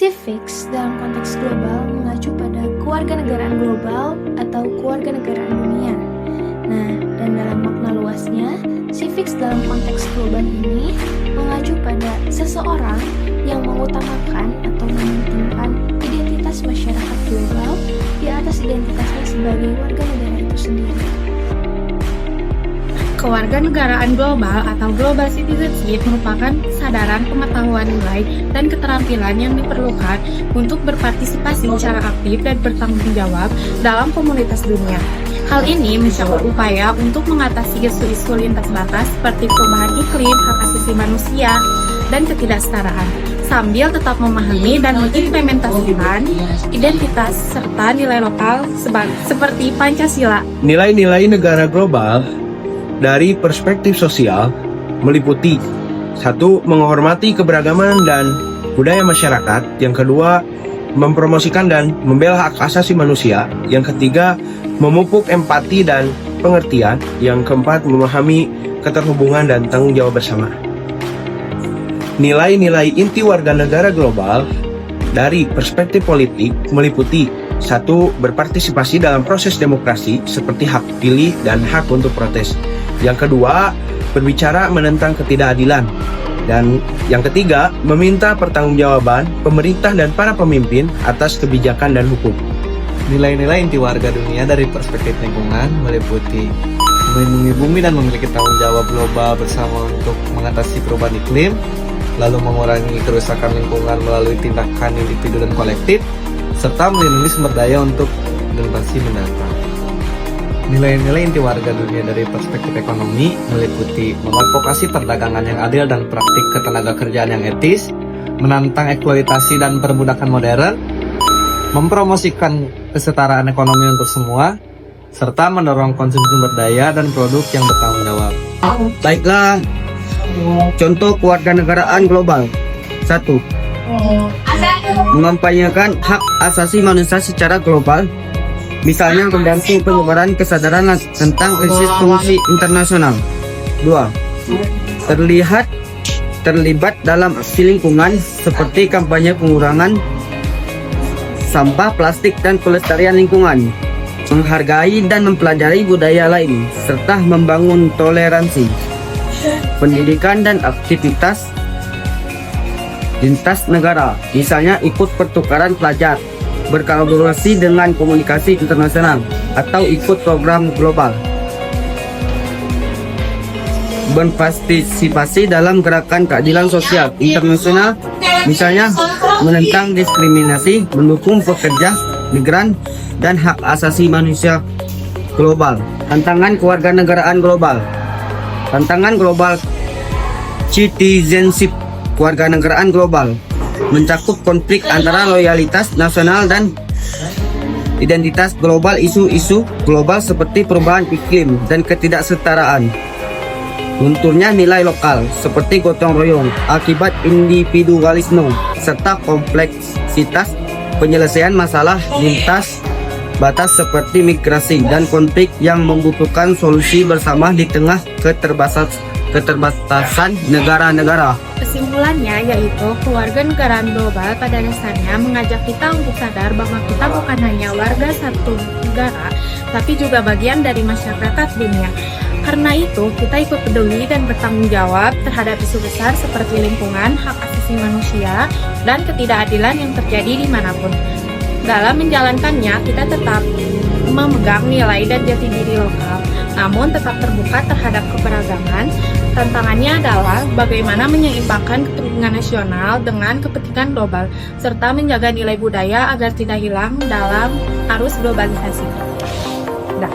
Civics dalam konteks global mengacu pada kewarganegaraan global atau kewarganegaraan dunia. Nah, dan dalam makna luasnya, civics dalam konteks global ini mengacu pada seseorang yang mengutamakan atau mementingkan identitas masyarakat global di atas identitasnya sebagai warga negara itu sendiri. Kewarganegaraan global atau global citizenship merupakan kesadaran, pengetahuan nilai, dan keterampilan yang diperlukan untuk berpartisipasi secara aktif dan bertanggung jawab dalam komunitas dunia. Hal ini mencakup upaya untuk mengatasi isu-isu lintas batas seperti perubahan iklim, hak asasi manusia, dan ketidaksetaraan, sambil tetap memahami dan mengimplementasikan identitas serta nilai lokal seperti Pancasila. Nilai-nilai negara global dari perspektif sosial meliputi 1. Menghormati keberagaman dan budaya masyarakat. Yang kedua, mempromosikan dan membela hak asasi manusia. Yang ketiga, memupuk empati dan pengertian. Yang keempat, memahami keterhubungan dan tanggung jawab bersama. Nilai-nilai inti warga negara global dari perspektif politik meliputi 1. Berpartisipasi dalam proses demokrasi seperti hak pilih dan hak untuk protes. Yang kedua, berbicara menentang ketidakadilan. Dan yang ketiga, meminta pertanggungjawaban pemerintah dan para pemimpin atas kebijakan dan hukum. Nilai-nilai inti warga dunia dari perspektif lingkungan meliputi melindungi bumi dan memiliki tanggung jawab global bersama untuk mengatasi perubahan iklim, lalu mengurangi kerusakan lingkungan melalui tindakan individu dan kolektif, serta melindungi sumber daya untuk generasi mendatang. Nilai-nilai inti warga dunia dari perspektif ekonomi meliputi mengadvokasi perdagangan yang adil dan praktik ketenagakerjaan yang etis, menantang eksploitasi dan perbudakan modern, mempromosikan kesetaraan ekonomi untuk semua, serta mendorong konsumsi sumber daya dan produk yang bertanggung jawab. Baiklah, contoh kewarganegaraan global. 1. Mengampanyekan hak asasi manusia secara global, misalnya membantu penyebaran kesadaran tentang krisis fungsi internasional. 2. Terlibat dalam aksi lingkungan seperti kampanye pengurangan sampah plastik dan pelestarian lingkungan, menghargai dan mempelajari budaya lain, serta membangun toleransi, pendidikan dan aktivitas lintas negara, misalnya ikut pertukaran pelajar, berkolaborasi dengan komunikasi internasional, atau ikut program global. Berpartisipasi dalam gerakan keadilan sosial internasional, misalnya menentang diskriminasi, mendukung pekerja migran, dan hak asasi manusia global. Tantangan kewarganegaraan global. Tantangan global citizenship kewarganegaraan global mencakup konflik antara loyalitas nasional dan identitas global, isu-isu global seperti perubahan iklim dan ketidaksetaraan. Lunturnya nilai lokal seperti gotong royong akibat individualisme, serta kompleksitas penyelesaian masalah lintas batas seperti migrasi dan konflik yang membutuhkan solusi bersama di tengah keterbatasan negara-negara. Kesimpulannya yaitu kewarganegaraan global pada dasarnya mengajak kita untuk sadar bahwa kita bukan hanya warga satu negara, tapi juga bagian dari masyarakat dunia. Karena itu, kita ikut peduli dan bertanggung jawab terhadap isu besar seperti lingkungan, hak asasi manusia, dan ketidakadilan yang terjadi dimanapun. Dalam menjalankannya, kita tetap memegang nilai dan jati diri lokal, namun tetap terbuka terhadap keberagaman. Tantangannya adalah bagaimana menyeimbangkan kepentingan nasional dengan kepentingan global, serta menjaga nilai budaya agar tidak hilang dalam arus globalisasi. Dah.